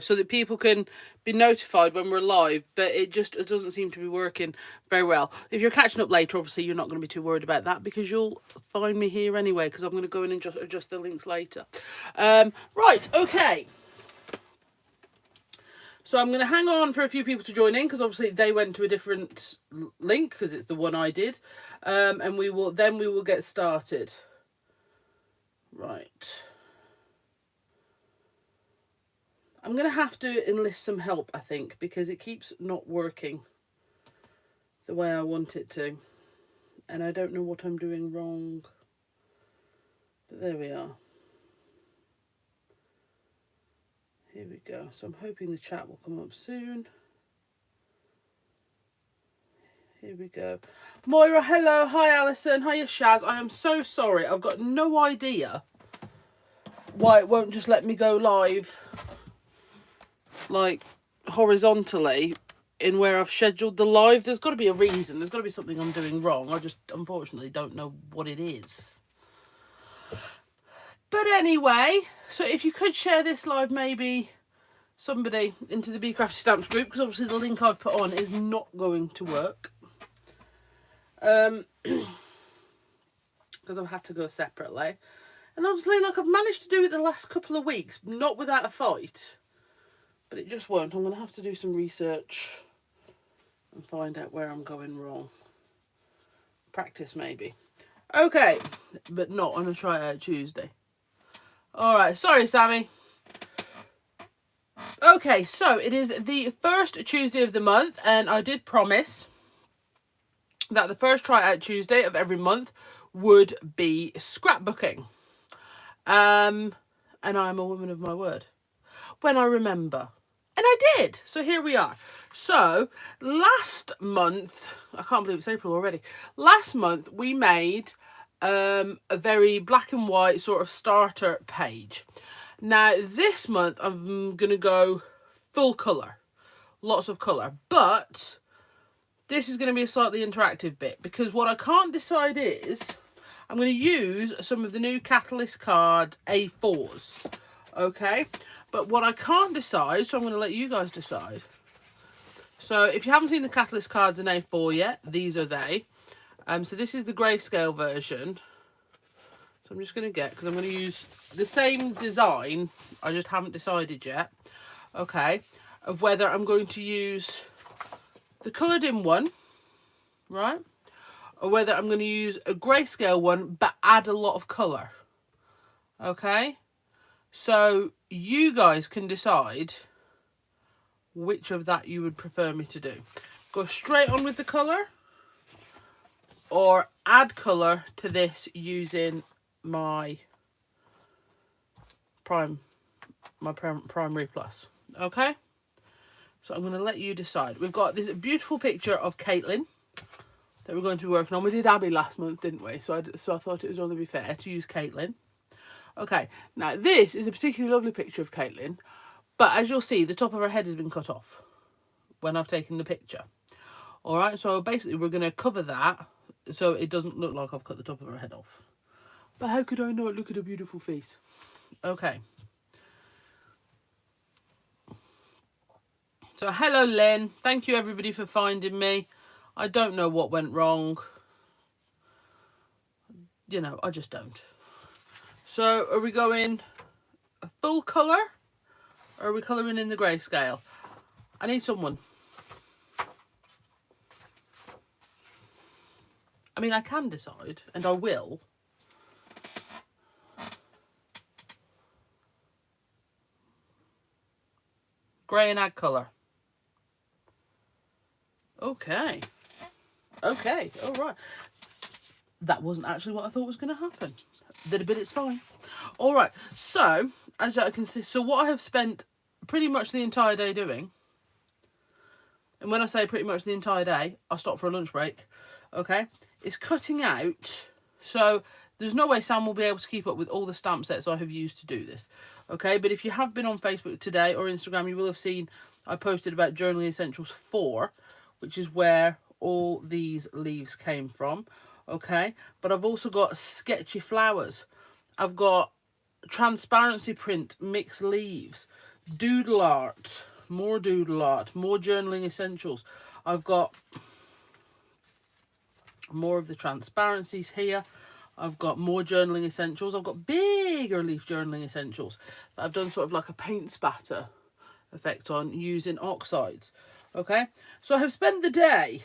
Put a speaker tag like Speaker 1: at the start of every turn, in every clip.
Speaker 1: so that people can be notified when we're live, but it doesn't seem to be working very well. If you're catching up later, obviously you're not going to be too worried about that, because you'll find me here anyway, because I'm going to go in and just adjust the links later. Right, okay. So I'm going to hang on for a few people to join in, because obviously they went to a different link, because it's the one I did. And we will get started. Right. I'm going to have to enlist some help, I think, because it keeps not working the way I want it to. And I don't know what I'm doing wrong. But there we are. Here we go. So I'm hoping the chat will come up soon. Here we go. Moira, hello. Hi, Alison. Hiya, Shaz. I am so sorry. I've got no idea why it won't just let me go live, like, horizontally in where I've scheduled the live. There's got to be a reason. There's got to be something I'm doing wrong. I just, unfortunately, don't know what it is. But anyway, so if you could share this live, maybe somebody, into the Bee Crafty Stamps group, because obviously the link I've put on is not going to work. Because I've had to go separately. And obviously, look, I've managed to do it the last couple of weeks, not without a fight. But it just won't. I'm going to have to do some research and find out where I'm going wrong. Practice, maybe. Okay, but not on a Try Out Tuesday. Alright, sorry, Sammy. Okay, so it is the first Tuesday of the month, and I did promise that the first Try Out Tuesday of every month would be scrapbooking. And I'm a woman of my word. When I remember. And I did. So here we are. So last month, I can't believe it's April already. Last month we made a very black and white sort of starter page. Now this month I'm going to go full colour. Lots of colour. But this is going to be a slightly interactive bit, because what I can't decide is I'm going to use some of the new Catalyst card A4s. Okay. But what I can't decide, so I'm going to let you guys decide. So if you haven't seen the Catalyst cards in A4 yet, these are they. So this is the grayscale version. So I'm just going to get, because I'm going to use the same design. I just haven't decided yet. Okay. Of whether I'm going to use the coloured in one, right? Or whether I'm going to use a grayscale one, but add a lot of colour. Okay. So you guys can decide which of that you would prefer me to do. Go straight on with the colour, or add colour to this using my Primary Plus. Okay? So I'm going to let you decide. We've got this beautiful picture of Caitlin that we're going to be working on. We did Abby last month, didn't we? So I thought it was only be fair to use Caitlin. Okay, now this is a particularly lovely picture of Caitlin, but as you'll see, the top of her head has been cut off when I've taken the picture. All right, so basically we're going to cover that so it doesn't look like I've cut the top of her head off. But how could I not? Look at her beautiful face. Okay. So hello, Lynn. Thank you, everybody, for finding me. I don't know what went wrong. You know, I just don't. So are we going a full colour, or are we colouring in the grayscale? I need someone. I mean, I can decide, and I will. Grey and add colour. Okay. Okay, all right. That wasn't actually what I thought was going to happen. But it's fine. All right, so as I can see, so what I have spent pretty much the entire day doing, and when I say pretty much the entire day, I stopped for a lunch break, okay, is cutting out. So there's no way Sam will be able to keep up with all the stamp sets I have used to do this, okay? But if you have been on Facebook today or Instagram, you will have seen I posted about Journaling Essentials 4, which is where all these leaves came from. Okay, but I've also got sketchy flowers. I've got transparency print mixed leaves. Doodle art, more doodle art, more journaling essentials. I've got more of the transparencies here. I've got more journaling essentials. I've got bigger leaf journaling essentials that I've done sort of like a paint spatter effect on using oxides. Okay, so I have spent the day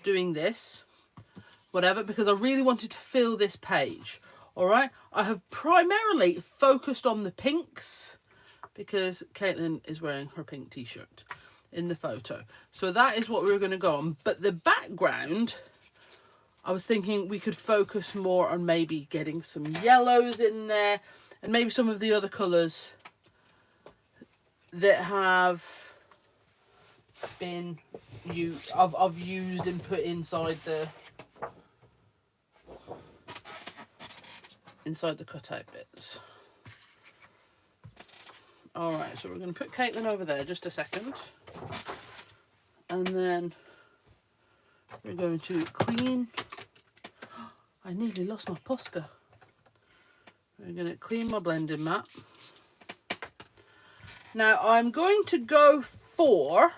Speaker 1: doing this, whatever, because I really wanted to fill this page. All right, I have primarily focused on the pinks because Caitlin is wearing her pink t-shirt in the photo. So that is what we're going to go on. But the background, I was thinking we could focus more on maybe getting some yellows in there and maybe some of the other colours that have been I've used and put inside the cutout bits. Alright, so we're going to put Caitlin over there just a second. And then we're going to clean. I nearly lost my Posca. We're going to clean my blending mat. Now I'm going to go for,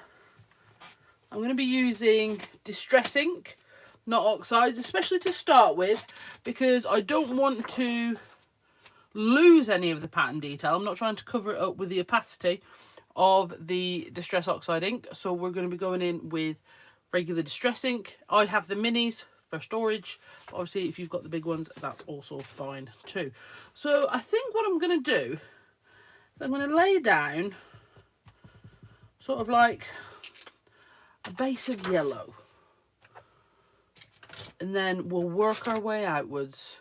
Speaker 1: I'm going to be using Distress ink, not oxides, especially to start with, because I don't want to lose any of the pattern detail. I'm not trying to cover it up with the opacity of the Distress Oxide ink. So we're going to be going in with regular Distress ink. I have the minis for storage. Obviously, if you've got the big ones, that's also fine too. So I think what I'm going to do, I'm going to lay down sort of like a base of yellow. And then we'll work our way outwards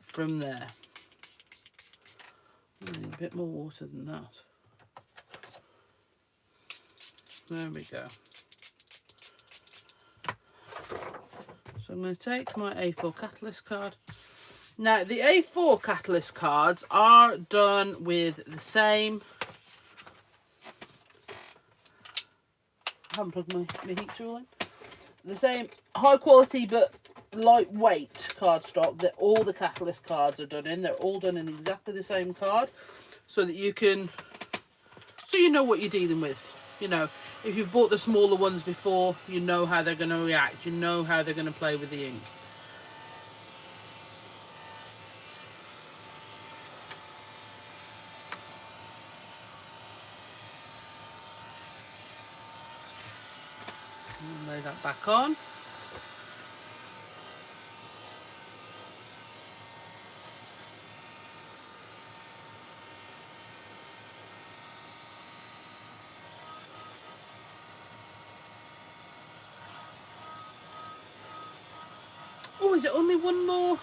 Speaker 1: from there. I need a bit more water than that. There we go. So I'm going to take my A4 Catalyst card. Now the A4 Catalyst cards are done with the same. I haven't plugged my heat tool in. The same high quality but lightweight cardstock that all the Catalyst cards are done in. They're all done in exactly the same card, so that you can, so you know what you're dealing with. You know, if you've bought the smaller ones before, you know how they're going to react. You know how they're going to play with the ink. Lay that back on. Oh, is it only one more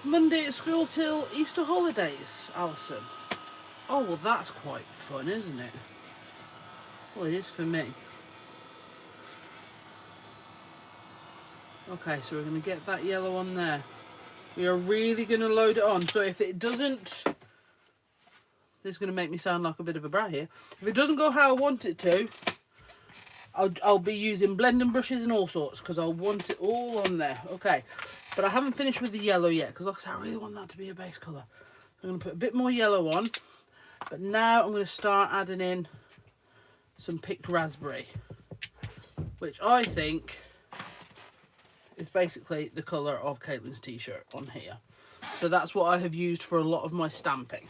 Speaker 1: Monday at school till Easter holidays, Alison? Oh, well, that's quite fun, isn't it? Well, it is for me. Okay, so we're going to get that yellow on there. We are really going to load it on. So if it doesn't, this is going to make me sound like a bit of a brat here. If it doesn't go how I want it to, I'll be using blending brushes and all sorts, because I want it all on there. Okay, but I haven't finished with the yellow yet, because like I said, I really want that to be a base colour. I'm going to put a bit more yellow on, but now I'm going to start adding in some picked raspberry, which I think is basically the colour of Caitlin's t-shirt on here. So that's what I have used for a lot of my stamping.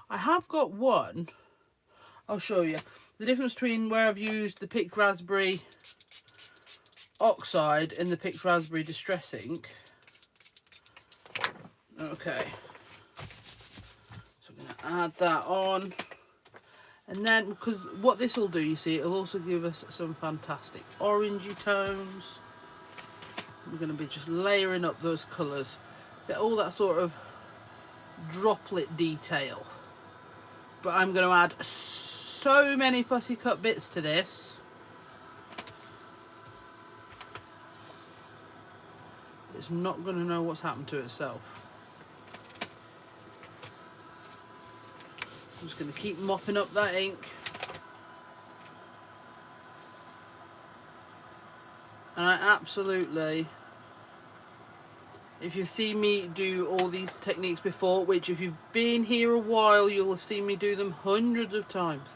Speaker 1: I have got one, I'll show you the difference between where I've used the picked raspberry oxide and the picked raspberry distress ink. Okay, so I'm going to add that on, and then because what this will do, you see, it'll also give us some fantastic orangey tones. We're going to be just layering up those colours, get all that sort of droplet detail. But I'm going to add so many fussy cut bits to this. It's not going to know what's happened to itself. I'm just going to keep mopping up that ink. And I absolutely, If you've seen me do all these techniques before, which if you've been here a while, you'll have seen me do them hundreds of times.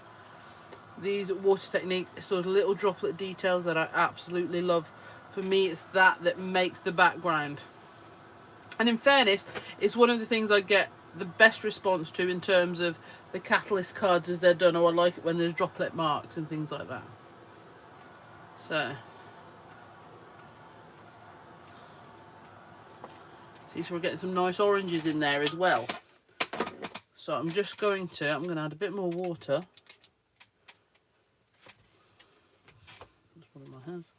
Speaker 1: These water techniques, it's those little droplet details that I absolutely love. For me, it's that makes the background. And in fairness, it's one of the things I get the best response to in terms of the catalyst cards as they're done, or I like it when there's droplet marks and things like that. So see, so we're getting some nice oranges in there as well. So I'm just going to add a bit more water. That's one of my hands.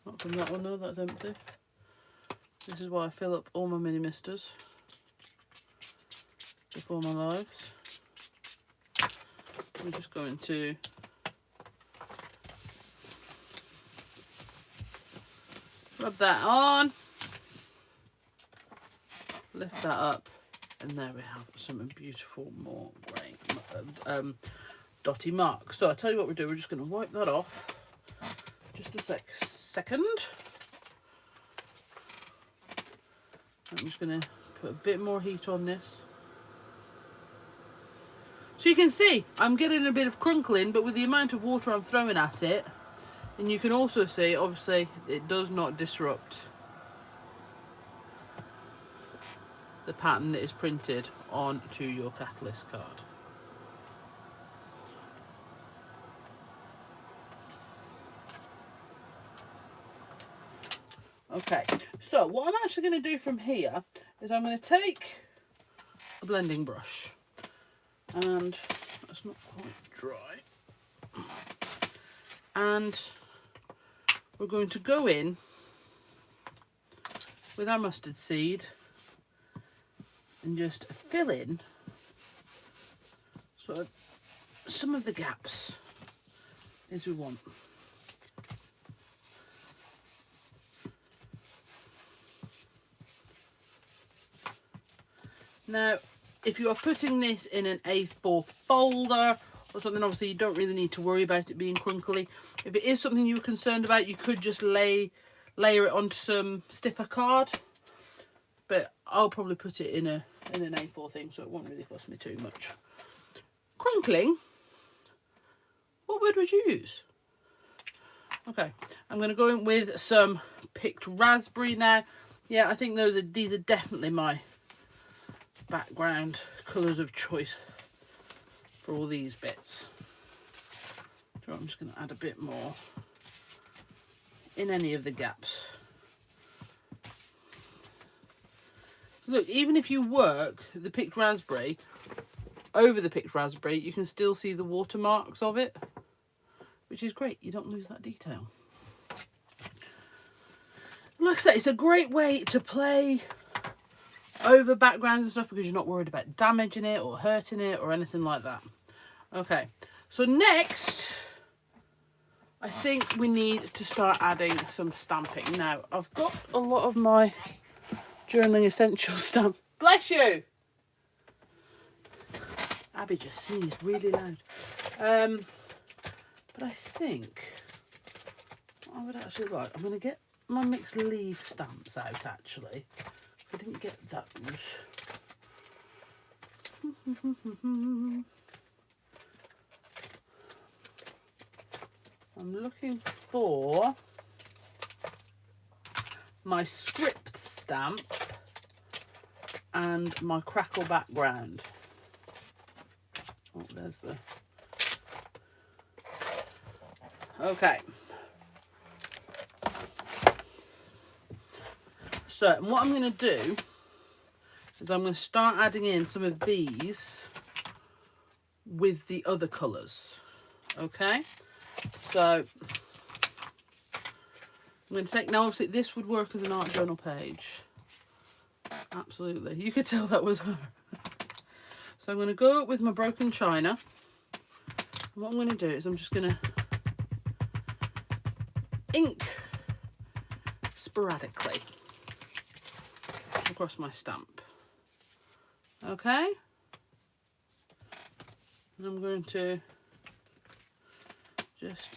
Speaker 1: Not from that one, no, that's empty. This is why I fill up all my mini misters before my lives. I'm just going to rub that on, lift that up, and there we have some beautiful more grey dotty marks. So I'll tell you what we're doing, we're just going to wipe that off. Just a second. I'm just going to put a bit more heat on this. So you can see I'm getting a bit of crunkling, but with the amount of water I'm throwing at it, and you can also see obviously it does not disrupt the pattern that is printed onto your catalyst card. Okay, so what I'm actually going to do from here is I'm going to take a blending brush, and that's not quite dry, and we're going to go in with our mustard seed and just fill in sort of some of the gaps as we want. Now, if you are putting this in an A4 folder or something, obviously you don't really need to worry about it being crunkly. If it is something you're concerned about, you could just layer it onto some stiffer card. But I'll probably put it in an A4 thing, so it won't really cost me too much. Crunkling, what word would you use? Okay, I'm going to go in with some picked raspberry now. Yeah, I think these are definitely my background colours of choice for all these bits. So I'm just going to add a bit more in any of the gaps. Look, even if you work the picked raspberry over the picked raspberry, you can still see the watermarks of it, which is great. You don't lose that detail. Like I say, it's a great way to play over backgrounds and stuff because you're not worried about damaging it or hurting it or anything like that. Okay, so next I think we need to start adding some stamping. Now, I've got a lot of my journaling essential stamps. Bless you! Abby just sneezed really loud. But I think what I would actually like, I'm going to get my mixed leaf stamps out actually. I didn't get those. I'm looking for my script stamp and my crackle background. Oh, there's the... Okay. So what I'm going to do is I'm going to start adding in some of these with the other colours. Okay, so I'm going to take, now obviously this would work as an art journal page. Absolutely, you could tell that was her. So I'm going to go with my broken china. And what I'm going to do is I'm just going to ink sporadically across my stamp. Okay, and I'm going to just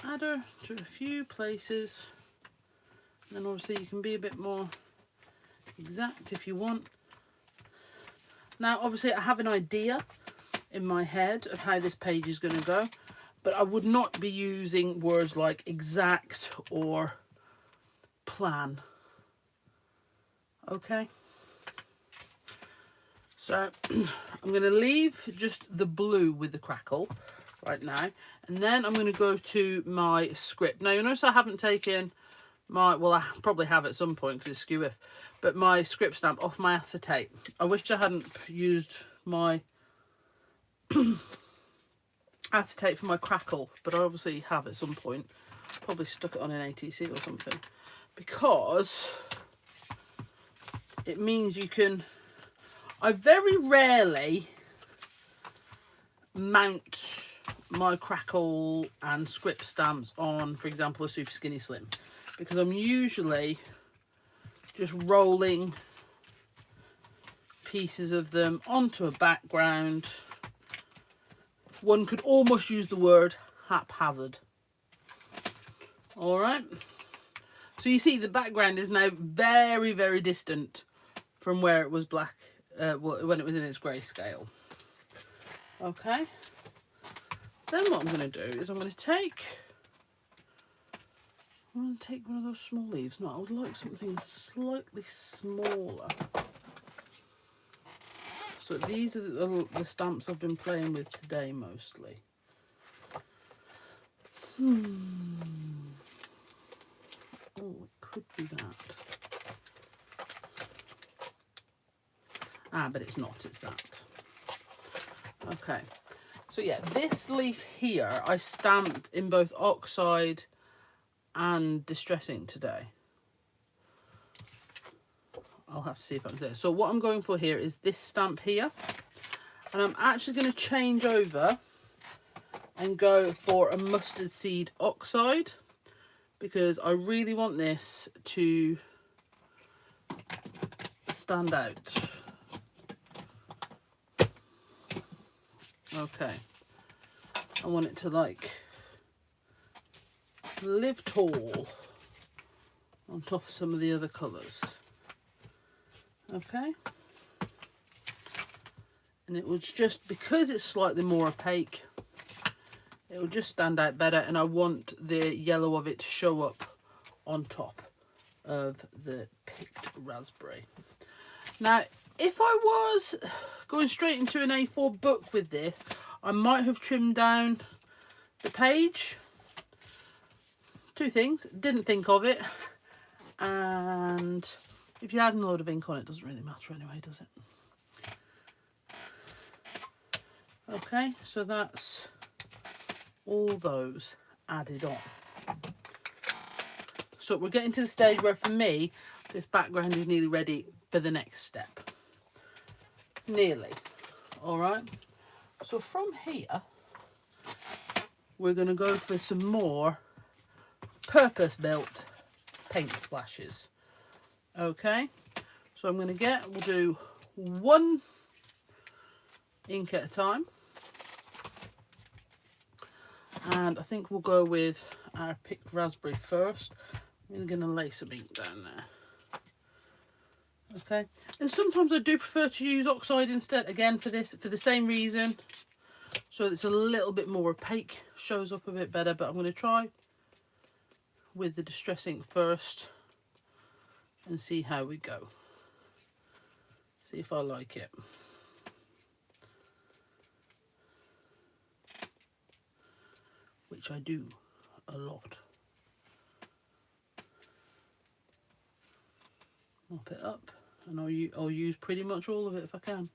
Speaker 1: add her to a few places And then obviously you can be a bit more exact if you want. Now obviously I have an idea in my head of how this page is going to go, but I would not be using words like exact or plan. Okay, so I'm going to leave just the blue with the crackle right now, and then I'm going to go to my script. Now you'll notice I haven't taken my, well I probably have at some point because it's skew if, but my script stamp off my acetate. I wish I hadn't used my acetate for my crackle, but I obviously have at some point. Probably stuck it on an ATC or something, because it means you can, I very rarely mount my crackle and script stamps on, for example, a Super Skinny Slim, because I'm usually just rolling pieces of them onto a background. One could almost use the word haphazard. All right. So you see the background is now very, very distant from where it was black, when it was in its grayscale. Okay. Then what I'm going to do is I'm going to take one of those small leaves. No, I would like something slightly smaller. So these are the stamps I've been playing with today mostly. Oh, it could be that. Ah, but it's not, it's that. Okay. So yeah, this leaf here I stamped in both oxide and distressing today. I'll have to see if I'm there. So what I'm going for here is this stamp here. And I'm actually going to change over and go for a mustard seed oxide, because I really want this to stand out. Okay. I want it to like live tall on top of some of the other colours. Okay. And it was just, because it's slightly more opaque, it will just stand out better, and I want the yellow of it to show up on top of the picked raspberry. Now, if I was going straight into an A4 book with this, I might have trimmed down the page. Two things, didn't think of it, and if you add a load of ink on it, doesn't really matter anyway, does it? Okay, so that's all those added on. So we're getting to the stage where, for me, this background is nearly ready for the next step. Nearly. All right. So from here, we're going to go for some more purpose-built paint splashes. Okay. So I'm going to we'll do one ink at a time. And I think we'll go with our picked raspberry first. I'm going to lay some ink down there. Okay, and sometimes I do prefer to use oxide instead, again for this, for the same reason. So it's a little bit more opaque, shows up a bit better, but I'm going to try with the distress ink first and see how we go. See if I like it. Which I do a lot. Mop it up, and I'll use pretty much all of it if I can.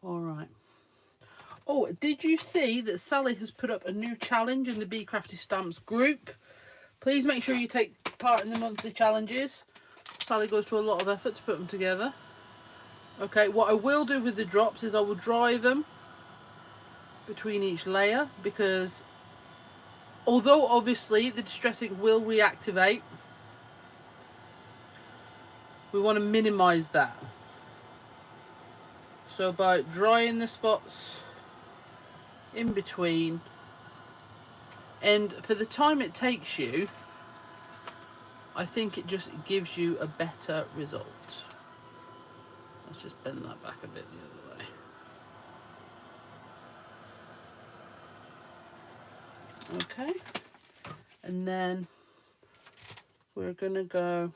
Speaker 1: All right. Oh, did you see that Sally has put up a new challenge in the Bee Crafty Stamps group? Please make sure you take part in the monthly challenges. Sally goes to a lot of effort to put them together. Okay, what I will do with the drops is I will dry them between each layer, because although obviously the distressing will reactivate, we want to minimize that. So by drying the spots in between, and for the time it takes you, I think it just gives you a better result. Let's just bend that back a bit the other way. Okay, and then we're gonna go,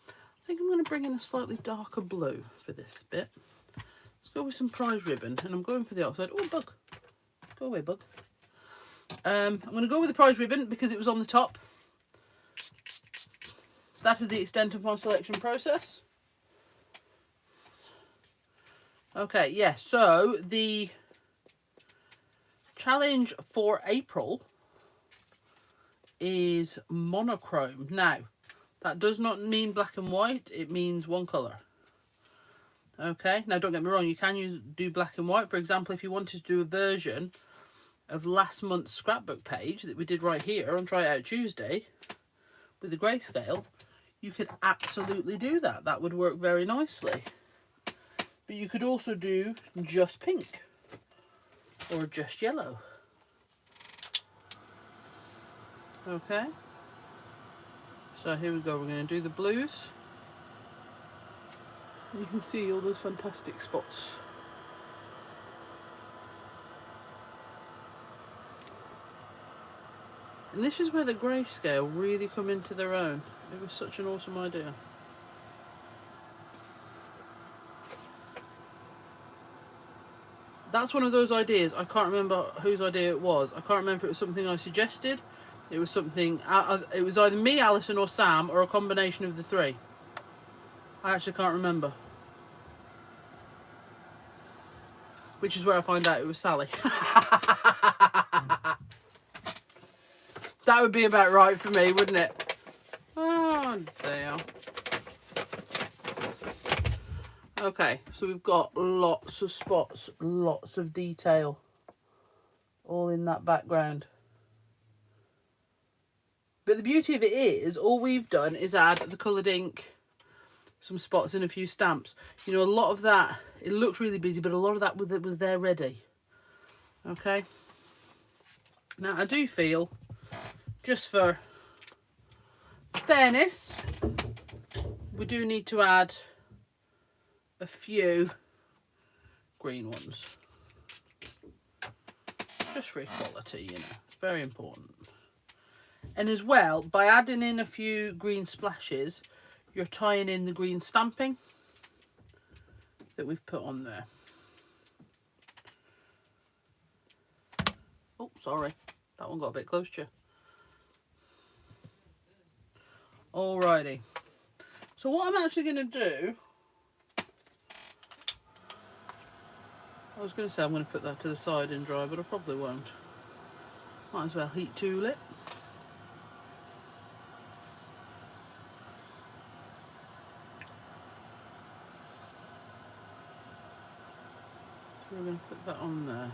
Speaker 1: I think I'm gonna bring in a slightly darker blue for this bit. Let's go with some prize ribbon, and I'm going for the oxide. Oh, bug, go away, bug. I'm gonna go with the prize ribbon because it was on the top. That is the extent of my selection process. Okay, yeah, so the challenge for April is monochrome. Now, that does not mean black and white, it means one colour. Okay, now don't get me wrong, you can do black and white. For example, if you wanted to do a version of last month's scrapbook page that we did right here on Try It Out Tuesday with the grayscale, you could absolutely do that. That would work very nicely. But you could also do just pink or just yellow. Okay, so here we go, we're going to do the blues. You can see all those fantastic spots. And this is where the grayscale really come into their own. It was such an awesome idea. That's one of those ideas, I can't remember whose idea it was. I can't remember if it was something I suggested. It was something, it was either me, Alison or Sam, or a combination of the three. I actually can't remember. Which is where I find out it was Sally. That would be about right for me, wouldn't it? Oh dear. Okay, so we've got lots of spots, lots of detail, all in that background. But the beauty of it is, all we've done is add the coloured ink, some spots and a few stamps. You know, a lot of that, it looks really busy, but a lot of that was there ready. Okay. Now I do feel, just for fairness, we do need to add a few green ones. Just for equality, you know, it's very important. And as well, by adding in a few green splashes, you're tying in the green stamping that we've put on there. Oh, sorry, that one got a bit close to you. Alrighty, so what I'm actually going to do, I was going to say I'm going to put that to the side and dry, but I probably won't. Might as well heat tool it. So we're going to put that on there.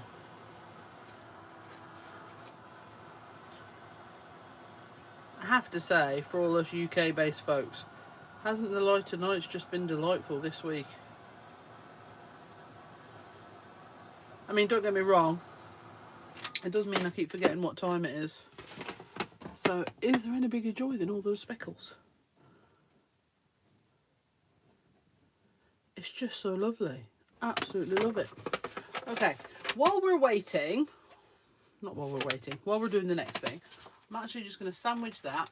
Speaker 1: I have to say, for all us UK based folks, hasn't the lighter nights just been delightful this week? I mean, don't get me wrong, it does mean I keep forgetting what time it is. So, is there any bigger joy than all those speckles? It's just so lovely. Absolutely love it. Okay, while we're waiting, while we're doing the next thing, I'm actually just going to sandwich that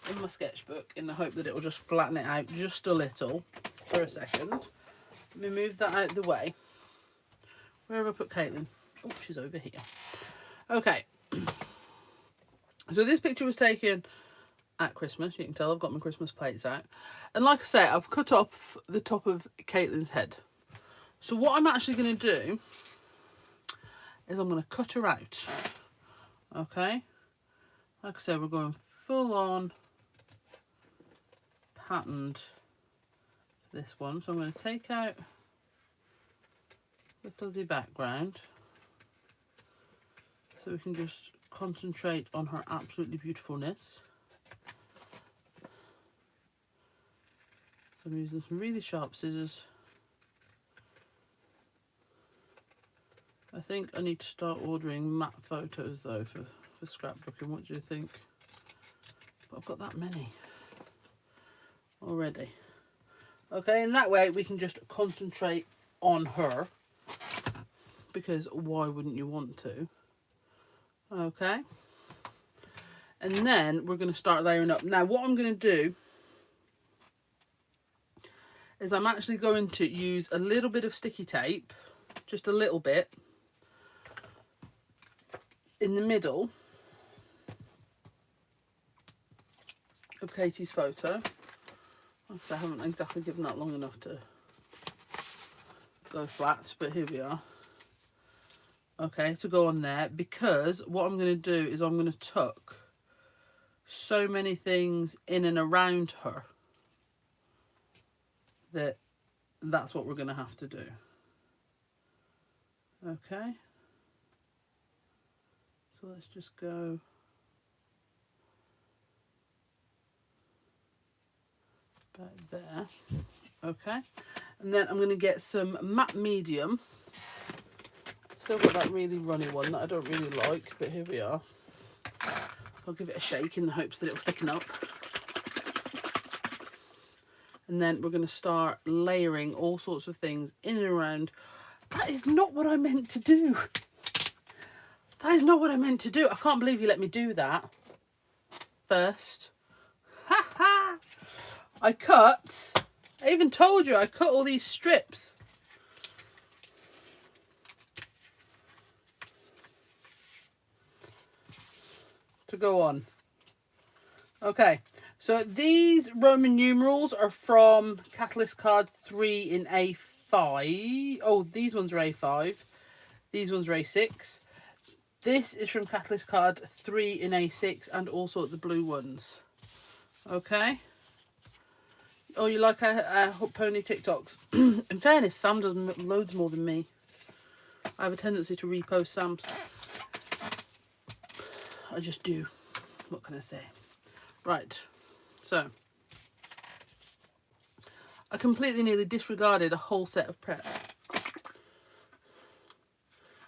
Speaker 1: in my sketchbook in the hope that it will just flatten it out just a little for a second. Let me move that out of the way. Where have I put Caitlin? Oh, she's over here. Okay. So this picture was taken at Christmas. You can tell I've got my Christmas plates out. And like I say, I've cut off the top of Caitlin's head. So what I'm actually going to do is I'm going to cut her out. Okay. Like I said, we're going full on patterned this one. So I'm going to take out the fuzzy background so we can just concentrate on her absolutely beautifulness. So I'm using some really sharp scissors. I think I need to start ordering matte photos though for scrapbooking. What do you think? But I've got that many already. Okay, and that way we can just concentrate on her, because why wouldn't you want to? Okay, and then we're going to start layering up. Now what I'm going to do is I'm actually going to use a little bit of sticky tape, just a little bit, in the middle of Katie's photo. I haven't exactly given that long enough to go flat, but here we are. Okay, to go on there, because what I'm going to do is I'm going to tuck so many things in and around her that's what we're going to have to do. Okay, so let's just go back there. Okay, and then I'm going to get some matte medium. Still got that really runny one that I don't really like, but here we are. I'll give it a shake in the hopes that it'll thicken up. And then we're going to start layering all sorts of things in and around. That is not what I meant to do. That is not what I meant to do. I can't believe you let me do that first. Ha ha! I even told you I cut all these strips. To go on. Okay, so these Roman numerals are from Catalyst card 3 in A5. Oh, these ones are A5. These ones are A6. This is from Catalyst card 3 in A6, and also the blue ones. Okay. Oh, you like pony TikToks? In fairness, Sam does loads more than me. I have a tendency to repost Sam's. I just do. What can I say? Right. So, I completely nearly disregarded a whole set of prep.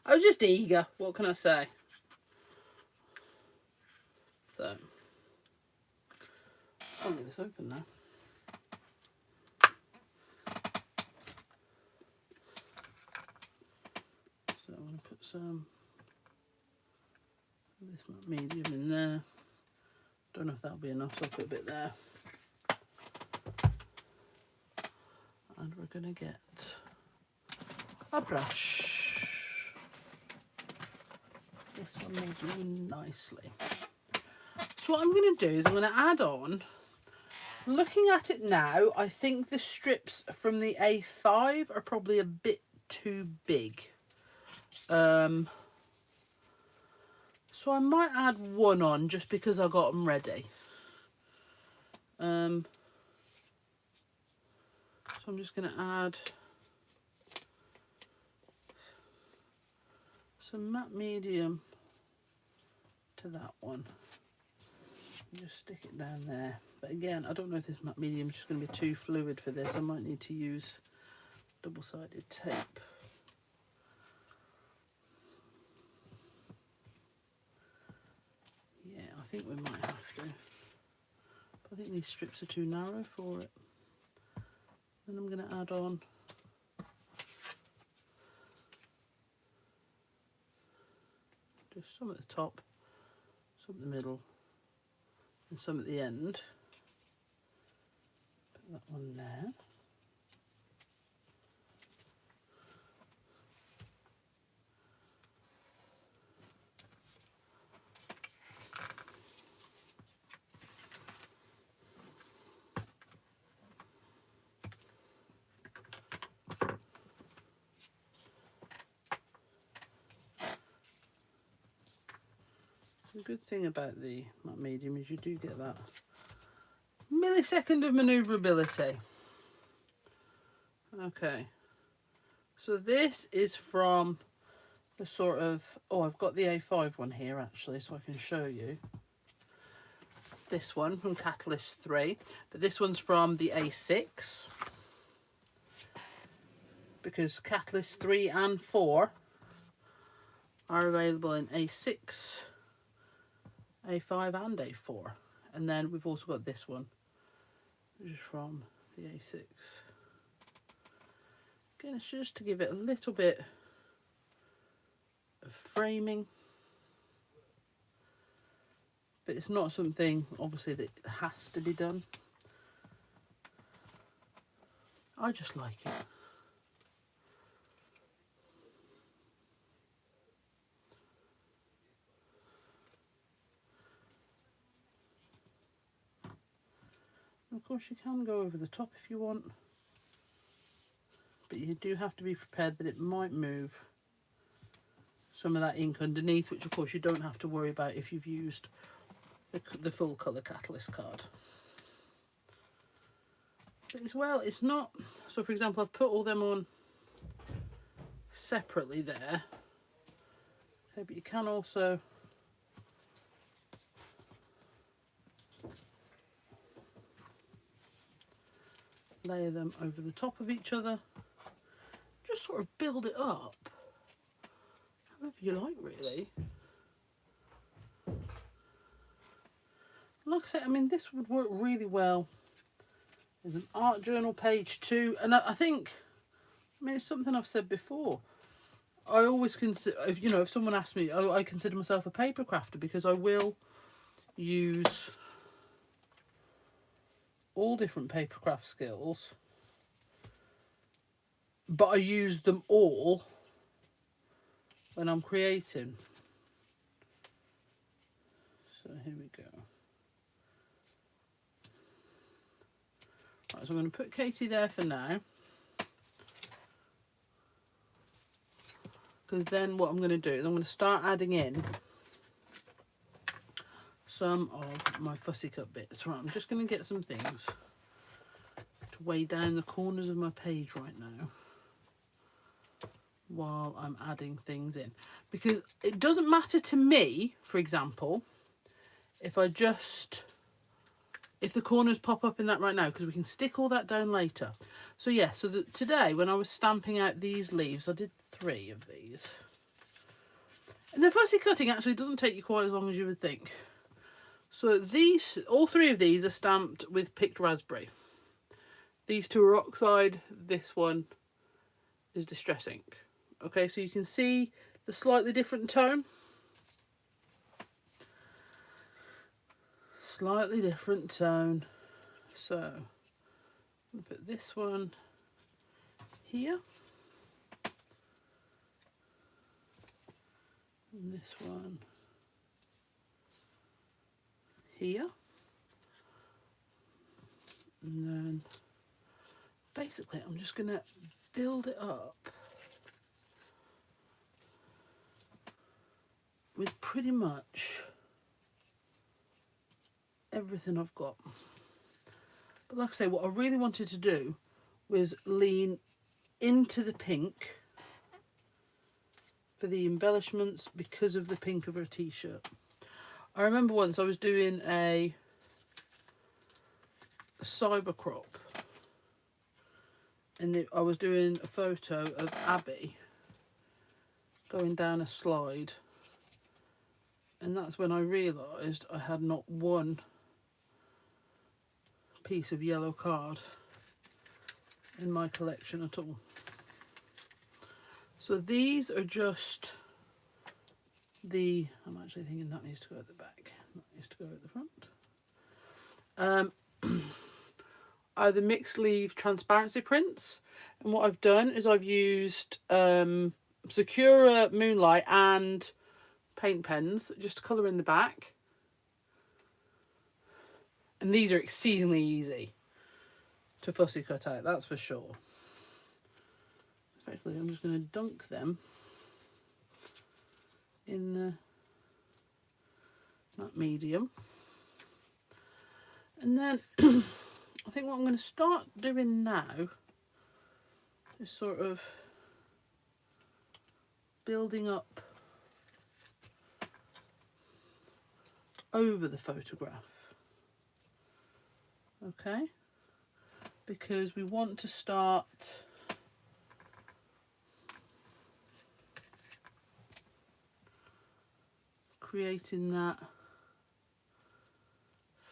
Speaker 1: I was just eager. What can I say? So, I'll get this open now. So, I'm going to put some this medium in there. Don't know if that'll be enough, so I'll put a bit there. And we're going to get a brush. This one will do nicely. So what I'm going to do is I'm going to add on, looking at it now, I think the strips from the A5 are probably a bit too big. So I might add one on just because I got them ready. So I'm just going to add some matte medium to that one. And just stick it down there. But again, I don't know if this matte medium is just going to be too fluid for this. I might need to use double-sided tape. I think we might have to. But I think these strips are too narrow for it. Then I'm going to add on just some at the top, some at the middle, and some at the end. Put that one there. The good thing about the matte medium is you do get that millisecond of manoeuvrability. Okay, so this is from the sort of, oh, I've got the A5 one here actually, so I can show you. This one from Catalyst 3, but this one's from the A6, because Catalyst 3 and 4 are available in A6, A5 and A4. And then we've also got this one, which is from the A6. Again, it's just to give it a little bit of framing. But it's not something, obviously, that has to be done. I just like it. Of course, you can go over the top if you want, but you do have to be prepared that it might move some of that ink underneath, which of course you don't have to worry about if you've used the full colour catalyst card. But as well, it's not, so for example, I've put all them on separately there, okay, but you can also layer them over the top of each other, just sort of build it up however you like, really. Like I said, I mean, this would work really well as an art journal page too, and I think, I mean, it's something I've said before. I always consider, if you know, if someone asks me, I consider myself a paper crafter because I will use all different paper craft skills, but I use them all when I'm creating. So here we go. Right, so I'm going to put Katie there for now, because then what I'm going to do is I'm going to start adding in some of my fussy cut bits. Right, I'm just going to get some things to weigh down the corners of my page right now while I'm adding things in, because it doesn't matter to me, for example, if the corners pop up in that right now, because we can stick all that down later. So yeah, so today when I was stamping out these leaves, I did 3 of these. And the fussy cutting actually doesn't take you quite as long as you would think. So these, all 3 of these are stamped with picked raspberry. These 2 are oxide, this one is distress ink. Okay, so you can see the slightly different tone. Slightly different tone. So I'm going to put this one here. And this one here. And then basically I'm just going to build it up with pretty much everything I've got. But like I say, what I really wanted to do was lean into the pink for the embellishments because of the pink of her t-shirt. I remember once I was doing a cyber crop, and I was doing a photo of Abby going down a slide, and that's when I realised I had not one piece of yellow card in my collection at all. So these are just the, I'm actually thinking that needs to go at the back, that needs to go at the front. Are the mixed leaf transparency prints, and what I've done is I've used Sakura Moonlight and paint pens just to colour in the back. And these are exceedingly easy to fussy cut out, that's for sure. Effectively, I'm just going to dunk them in that medium. And then I think what I'm going to start doing now is sort of building up over the photograph. Okay, because we want to start creating that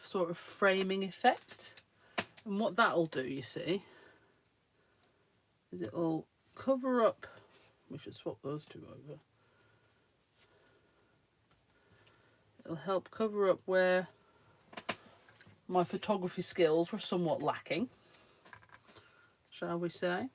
Speaker 1: sort of framing effect. And what that'll do, you see, is it'll cover up, we should swap those two over. It'll help cover up where my photography skills were somewhat lacking, shall we say.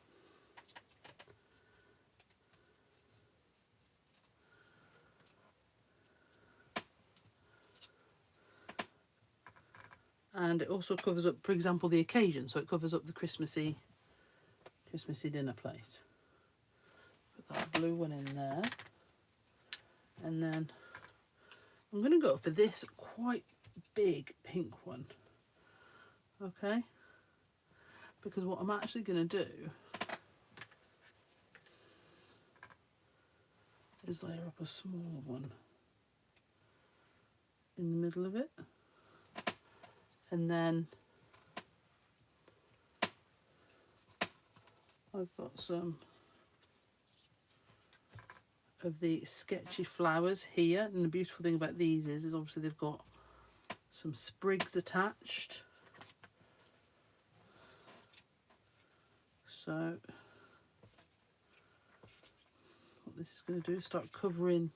Speaker 1: And it also covers up, for example, the occasion. So it covers up the Christmassy dinner plate. Put that blue one in there. And then I'm going to go for this quite big pink one. Okay? Because what I'm actually going to do is layer up a small one in the middle of it. And then I've got some of the sketchy flowers here. And the beautiful thing about these is obviously they've got some sprigs attached. So what this is going to do is start covering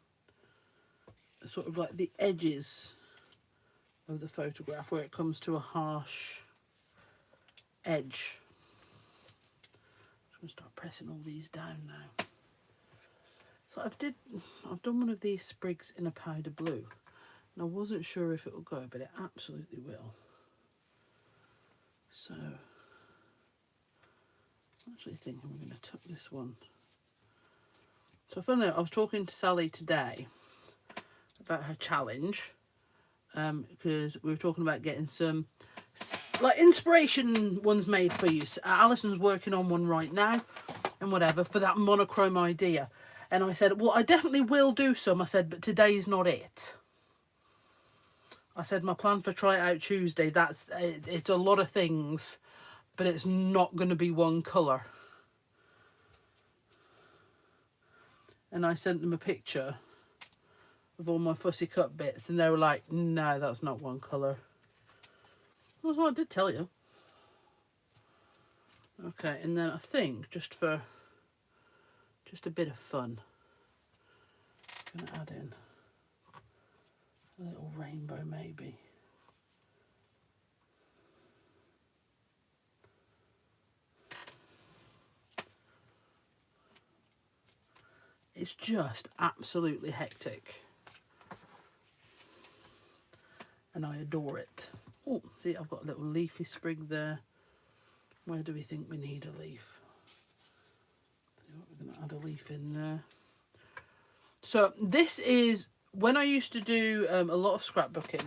Speaker 1: sort of like the edges of the photograph where it comes to a harsh edge. I'm going to start pressing all these down now. So I've done one of these sprigs in a powder blue, and I wasn't sure if it will go, but it absolutely will. So I'm actually thinking we're going to tuck this one. So funnily, I was talking to Sally today about her challenge. Because we were talking about getting some like inspiration ones made for you. Alison's working on one right now and whatever for that monochrome idea. And I said, well, I definitely will do some. I said, but today's not it. I said, my plan for Try It Out Tuesday, it's a lot of things, but it's not going to be one colour. And I sent them a picture of all my fussy cut bits, and they were like, no, that's not one colour. Well, I did tell you. Okay, and then I think just a bit of fun, I'm going to add in a little rainbow maybe. It's just absolutely hectic. And I adore it. Oh, see, I've got a little leafy sprig there. Where do we think we need a leaf? We're going to add a leaf in there. So this is when I used to do a lot of scrapbooking.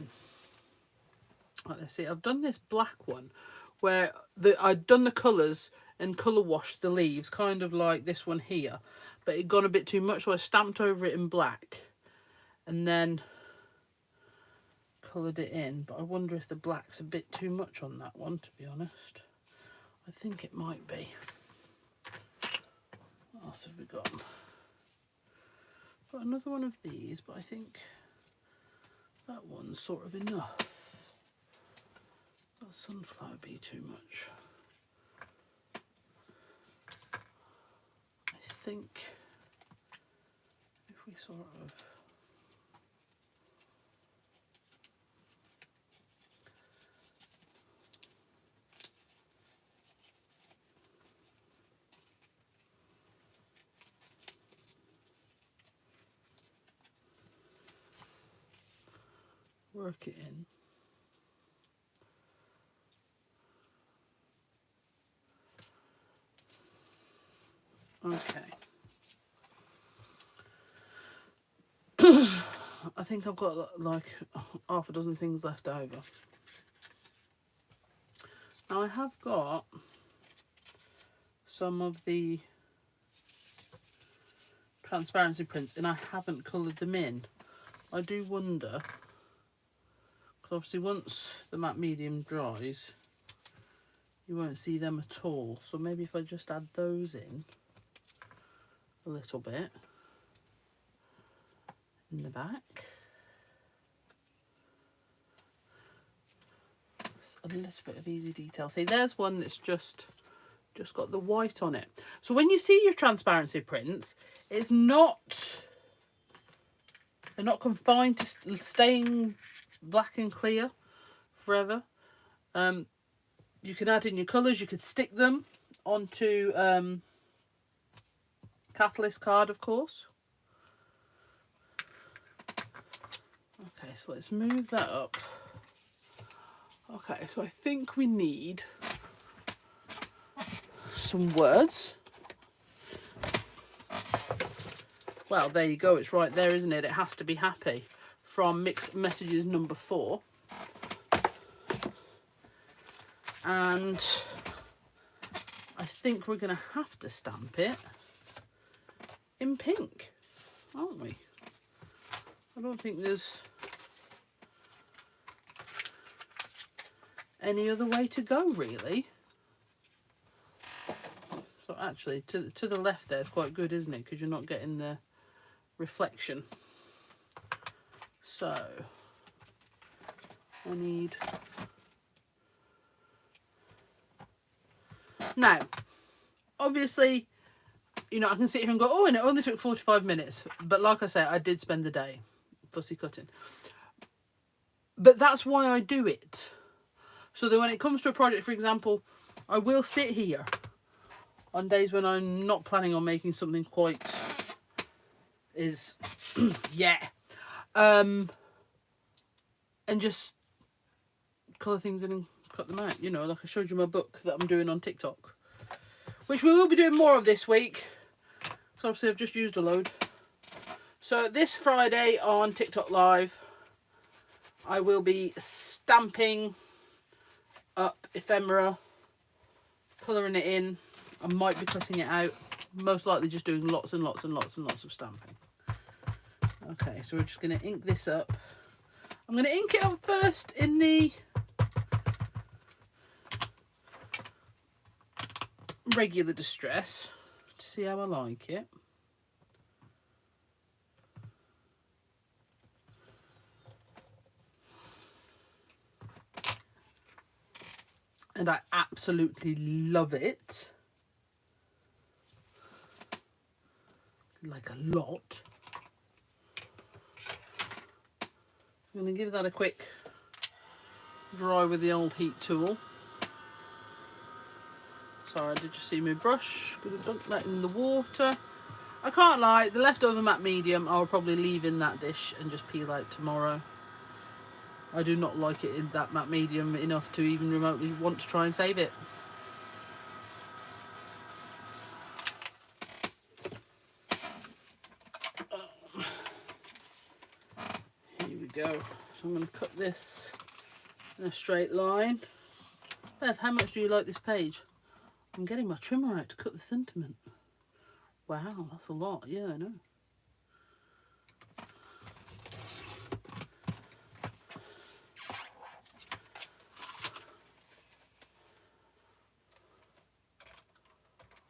Speaker 1: Like this. See, I've done this black one where I'd done the colours and colour washed the leaves, kind of like this one here. But it got a bit too much, so I stamped over it in black. And then coloured it in, but I wonder if the black's a bit too much on that one, to be honest. I think it might be. What else have we got? Got another one of these, but I think that one's sort of enough. That sunflower be too much. I think if we sort of work it in. Okay. I think I've got like half a dozen things left over. Now I have got some of the transparency prints and I haven't coloured them in. I do wonder, because obviously once the matte medium dries, you won't see them at all. So maybe if I just add those in a little bit in the back. a little bit of easy detail. See, there's one that's just got the white on it. So when you see your transparency prints, it's not, they're not confined to staying black and clear forever. You can add in your colours. You could stick them onto catalyst card, of course. Okay, so let's move that up. Okay, so I think we need some words. Well, there you go. It's right there, isn't it? It has to be happy, from Mixed Messages number 4. And I think we're going to have to stamp it in pink, aren't we? I don't think there's any other way to go, really. So actually, to the left there is quite good, isn't it? Because you're not getting the reflection. So I need... Now, obviously, you know, I can sit here and go, oh, and it only took 45 minutes. But like I say, I did spend the day fussy cutting. But that's why I do it. So that when it comes to a project, for example, I will sit here on days when I'm not planning on making something quite yeah. And just colour things in and cut them out. You know, like I showed you my book that I'm doing on TikTok, which we will be doing more of this week. So obviously I've just used a load. So this Friday on TikTok Live, I will be stamping up ephemera, colouring it in. I might be cutting it out. Most likely just doing lots and lots and lots and lots of stamping. Okay, so we're just going to ink this up. I'm going to ink it up first in the regular distress to see how I like it. And I absolutely love it. Like a lot. I'm going to give that a quick dry with the old heat tool. Sorry, did you see my brush? Going to dunk that in the water. I can't lie, the leftover matte medium I'll probably leave in that dish and just peel out tomorrow. I do not like it in that matte medium enough to even remotely want to try and save it. Here we go. So I'm going to cut this in a straight line. Bev, how much do you like this page? I'm getting my trimmer out to cut the sentiment. Wow, that's a lot. Yeah, I know.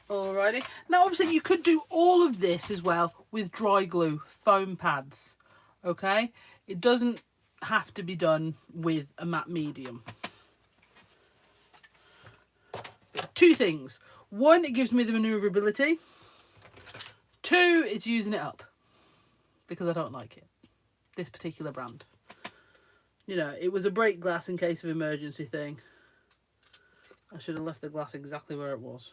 Speaker 1: Alrighty. Now, obviously, you could do all of this as well with dry glue, foam pads. Okay? It doesn't have to be done with a matte medium. Two things. One, it gives me the manoeuvrability. Two, it's using it up. Because I don't like it. This particular brand. You know, it was a break glass in case of emergency thing. I should have left the glass exactly where it was.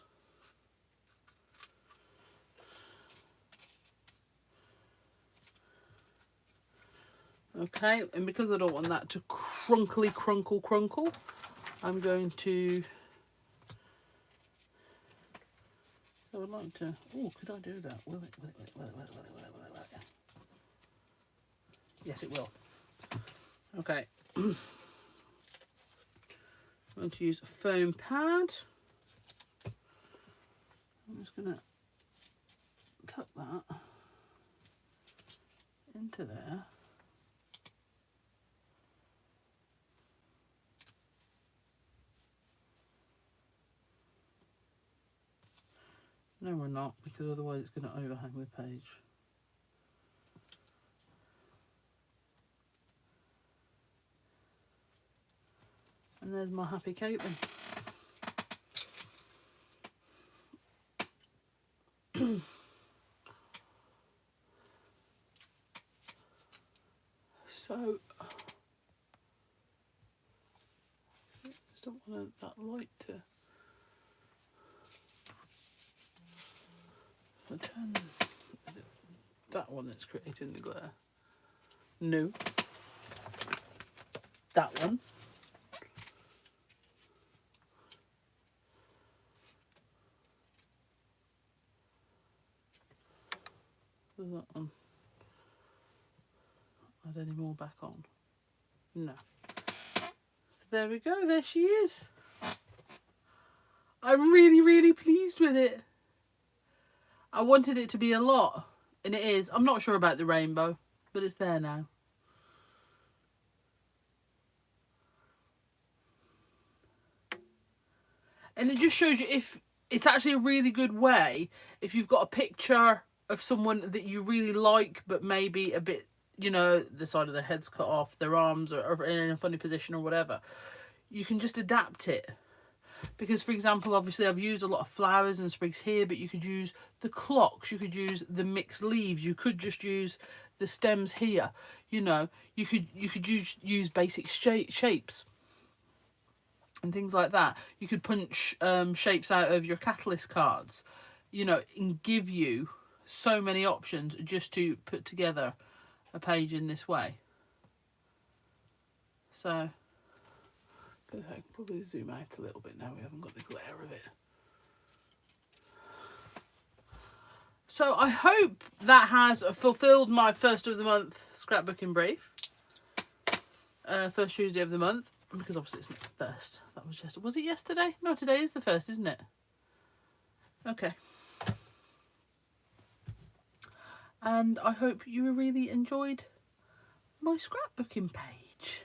Speaker 1: Okay, and because I don't want that to crunkly crunkle, I'm going to... I would like to... Oh, could I do that? Will it? Yes, it will. Okay. I'm going to use a foam pad. I'm just going to tuck that into there. No, we're not, because otherwise it's going to overhang the page. And there's my happy Caitlin. So, I just don't want that light to... I turn that one that's creating the glare. No. That one. Does that one add any more back on? No. So there we go, there she is. I'm really, really pleased with it. I wanted it to be a lot, and it is. I'm not sure about the rainbow, but it's there now. And it just shows you if it's actually a really good way if you've got a picture of someone that you really like, but maybe a bit, you know, the side of their head's cut off, their arms are in a funny position or whatever. You can just adapt it. Because, for example, obviously I've used a lot of flowers and sprigs here, but you could use the clocks, you could use the mixed leaves, you could just use the stems here. You know, you could use basic shapes and things like that. You could punch shapes out of your catalyst cards, you know, and give you so many options just to put together a page in this way. So I can probably zoom out a little bit now we haven't got the glare of it. So I hope that has fulfilled my first of the month scrapbooking brief. First Tuesday of the month, because obviously it's not the first. That was just, was it yesterday? No, today is the first, isn't it? Okay. And I hope you really enjoyed my scrapbooking page.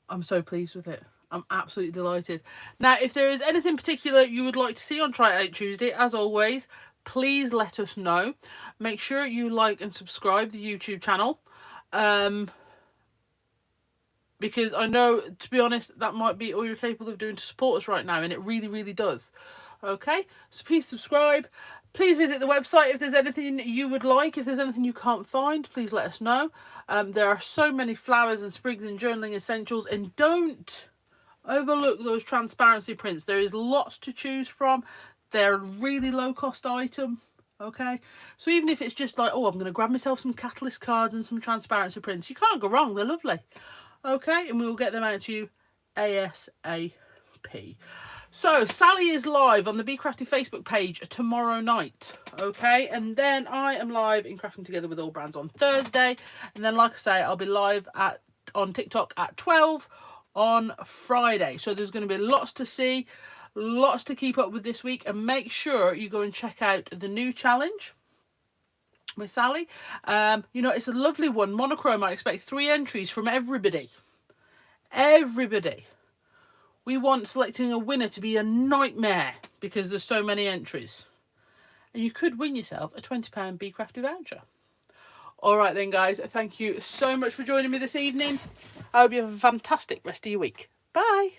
Speaker 1: I'm so pleased with it. I'm absolutely delighted. Now, if there is anything particular you would like to see on Try It Out Tuesday, as always, please let us know. Make sure you like and subscribe the YouTube channel. Because I know, to be honest, that might be all you're capable of doing to support us right now, and it really, really does. Okay, so please subscribe. Please visit the website if there's anything you would like. If there's anything you can't find, please let us know. There are so many flowers and sprigs and journaling essentials, and don't overlook those transparency prints. There is lots to choose from. They're a really low cost item. Okay, so even if it's just like, oh, I'm going to grab myself some catalyst cards and some transparency prints, you can't go wrong. They're lovely. Okay, and we will get them out to you ASAP. So Sally is live on the Bee Crafty Facebook page tomorrow night. Okay, and then I am live in Crafting Together with All Brands on Thursday, and then, like I say, I'll be live on TikTok at 12 on Friday. So there's going to be lots to see, lots to keep up with this week, and make sure you go and check out the new challenge with Sally. You know, it's a lovely one, monochrome. I expect 3 entries from everybody. We want selecting a winner to be a nightmare because there's so many entries, and you could win yourself a £20 Bee Crafty voucher. All right then, guys, thank you so much for joining me this evening. I hope you have a fantastic rest of your week. Bye.